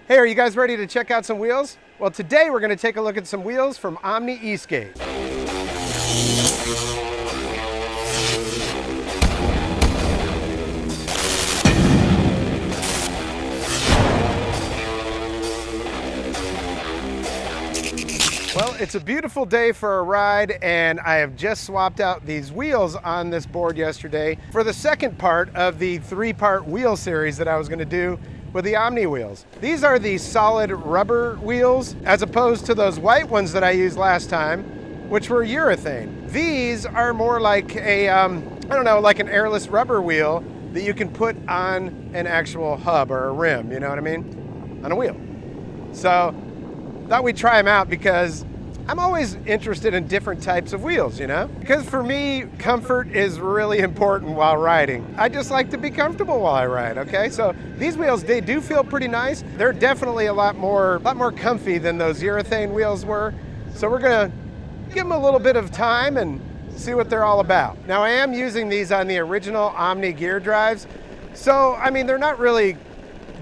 Hey, are you guys ready to check out some wheels? Well, today we're going to take a look at some wheels from Omni ESK8. Well, it's a beautiful day for a ride, and I have just swapped out these wheels on this board yesterday for the second part of the three-part wheel series that I was going to do with the Omni wheels. These are the solid rubber wheels as opposed to those white ones that I used last time, which were urethane. These are more like a, I don't know, like an airless rubber wheel that you can put on an actual hub or a rim, you know what I mean? On a wheel. So, thought we'd try them out because I'm always interested in different types of wheels, you know? Because for me, comfort is really important while riding. I just like to be comfortable while I ride, okay? So these wheels, they do feel pretty nice. They're definitely a lot more comfy than those urethane wheels were. So we're gonna give them a little bit of time and see what they're all about. Now I am using these on the original Omni gear drives. So, I mean, they're not really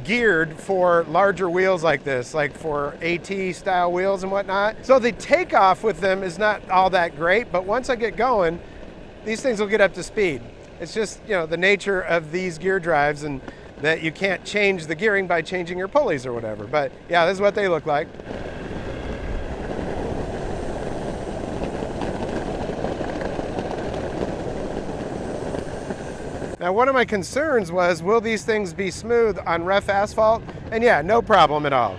geared for larger wheels like this, like for AT style wheels and whatnot. So the takeoff with them is not all that great, but once I get going, these things will get up to speed. It's just, you know, the nature of these gear drives, and that you can't change the gearing by changing your pulleys or whatever. But yeah, this is what they look like. Now, one of my concerns was, will these things be smooth on rough asphalt? And yeah, no problem at all.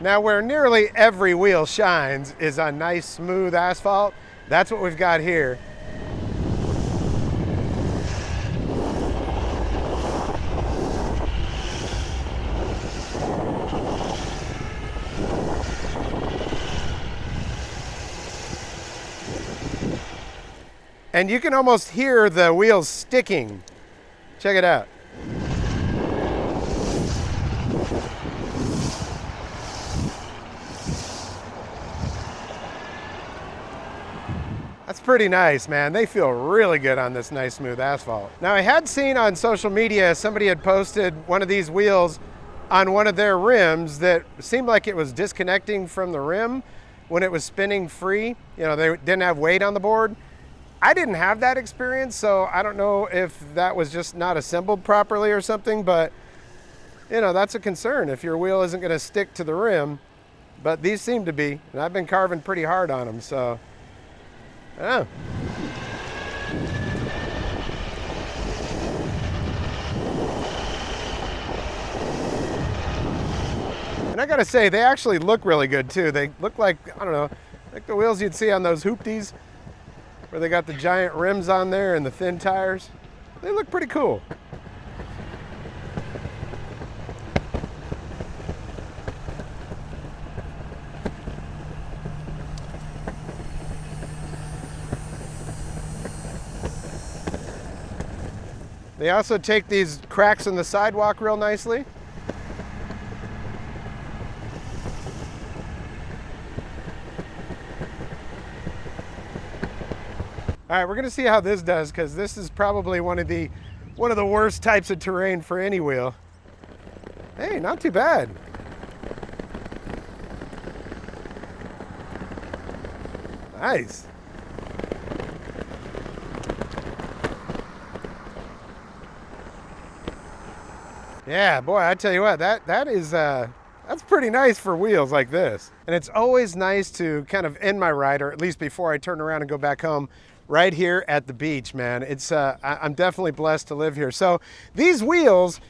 Now, where nearly every wheel shines is on nice, smooth asphalt. That's what we've got here. And you can almost hear the wheels sticking. Check it out. That's pretty nice, man. They feel really good on this nice smooth asphalt. Now, I had seen on social media somebody had posted one of these wheels on one of their rims that seemed like it was disconnecting from the rim when it was spinning free. You know, they didn't have weight on the board. I didn't have that experience, so I don't know if that was just not assembled properly or something, but you know, that's a concern if your wheel isn't gonna stick to the rim, but these seem to be, and I've been carving pretty hard on them, so, I don't know. And I gotta say, they actually look really good too. They look like, I don't know, like the wheels you'd see on those hoopties, where they got the giant rims on there and the thin tires. They look pretty cool. They also take these cracks in the sidewalk real nicely. All right, we're gonna see how this does, because this is probably one of the worst types of terrain for any wheel. Hey, not too bad. Nice. Yeah, boy, I tell you what, that's pretty nice for wheels like this. And it's always nice to kind of end my ride, or at least before I turn around and go back home, right here at the beach, man. It's I'm definitely blessed to live here. So these wheels,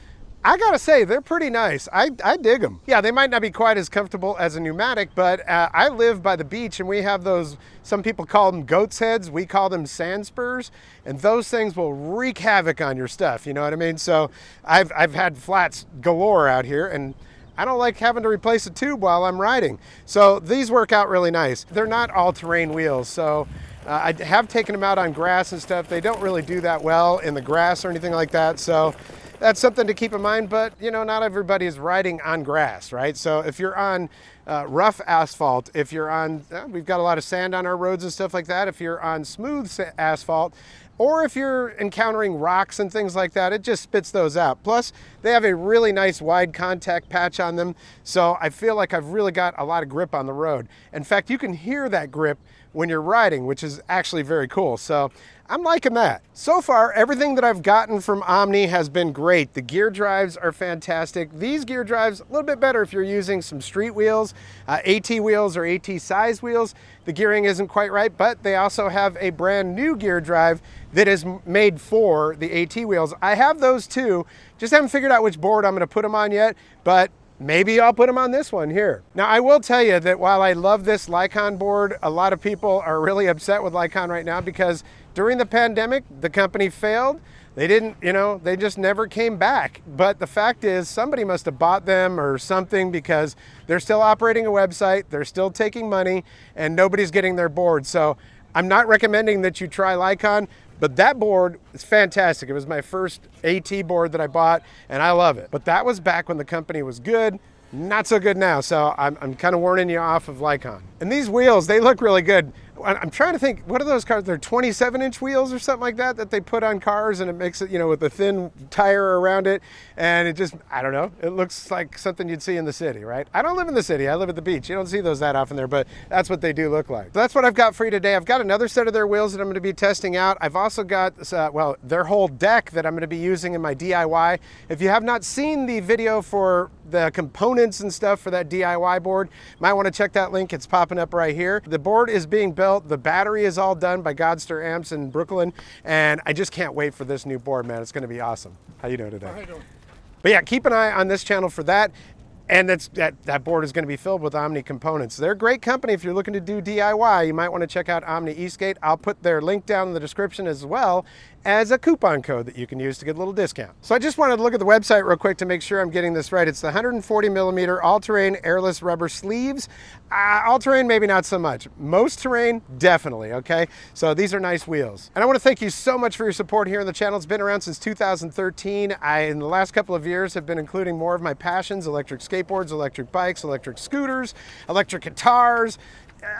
I gotta say, they're pretty nice. I dig them. Yeah, they might not be quite as comfortable as a pneumatic, but I live by the beach, and we have those, some people call them goat's heads, we call them sand spurs, and those things will wreak havoc on your stuff, you know what I mean? So I've had flats galore out here, and I don't like having to replace a tube while I'm riding. So these work out really nice. They're not all-terrain wheels, so I have taken them out on grass and stuff. They don't really do that well in the grass or anything like that. So that's something to keep in mind. But you know, not everybody is riding on grass, right? So if you're on rough asphalt, if you're on, we've got a lot of sand on our roads and stuff like that. If you're on smooth asphalt, or if you're encountering rocks and things like that, it just spits those out. Plus, they have a really nice wide contact patch on them, so I feel like I've really got a lot of grip on the road. In fact, you can hear that grip when you're riding, which is actually very cool. So I'm liking that. So far, everything that I've gotten from Omni has been great. The gear drives are fantastic. These gear drives, a little bit better if you're using some street wheels, AT wheels or AT size wheels. The gearing isn't quite right, but they also have a brand new gear drive that is made for the AT wheels. I have those too, just haven't figured out which board I'm gonna put them on yet, but maybe I'll put them on this one here. Now, I will tell you that while I love this Lycon board, a lot of people are really upset with Lycon right now because during the pandemic, the company failed. They didn't, you know, they just never came back. But the fact is, somebody must have bought them or something, because they're still operating a website, they're still taking money, and nobody's getting their board. So I'm not recommending that you try Lycon, but that board is fantastic. It was my first AT board that I bought, and I love it. But that was back when the company was good. Not so good now, so I'm kind of warning you off of Lycon. And these wheels, they look really good. I'm trying to think, what are those cars? They're 27-inch wheels or something like that they put on cars, and it makes it, you know, with a thin tire around it. And it just, I don't know, it looks like something you'd see in the city, right? I don't live in the city, I live at the beach. You don't see those that often there, but that's what they do look like. So that's what I've got for you today. I've got another set of their wheels that I'm gonna be testing out. I've also got, well, their whole deck that I'm gonna be using in my DIY. If you have not seen the video for the components and stuff for that DIY board, you might wanna check that link, it's popping up right here. The board is being built. The battery is all done by Godster Amps in Brooklyn, and I just can't wait for this new board, man. It's going to be awesome. How you doing today? How you doing? But yeah, keep an eye on this channel for that. And that board is going to be filled with Omni components. They're a great company if you're looking to do DIY. You might want to check out Omni ESK8. I'll put their link down in the description, as well as a coupon code that you can use to get a little discount. So I just wanted to look at the website real quick to make sure I'm getting this right. It's the 140mm all-terrain airless rubber sleeves. All-terrain, maybe not so much. Most terrain, definitely, okay? So these are nice wheels. And I want to thank you so much for your support here on the channel. It's been around since 2013. In the last couple of years, have been including more of my passions: electric skateboards, electric bikes, electric scooters, electric guitars.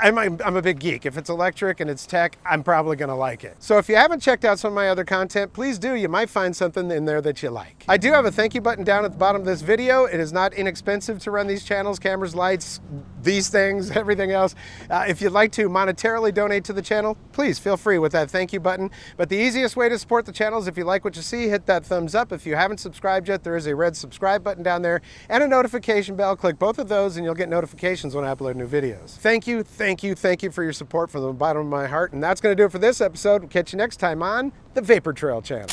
I'm a big geek. If it's electric and it's tech, I'm probably gonna like it. So if you haven't checked out some of my other content, please do. You might find something in there that you like. I do have a thank you button down at the bottom of this video. It is not inexpensive to run these channels: cameras, lights, these things, everything else. If you'd like to monetarily donate to the channel, please feel free with that thank you button. But the easiest way to support the channel is, if you like what you see, hit that thumbs up. If you haven't subscribed yet, there is a red subscribe button down there and a notification bell. Click both of those and you'll get notifications when I upload new videos. Thank you, thank you, thank you for your support from the bottom of my heart. And that's going to do it for this episode. We'll catch you next time on the Vapor Trail channel.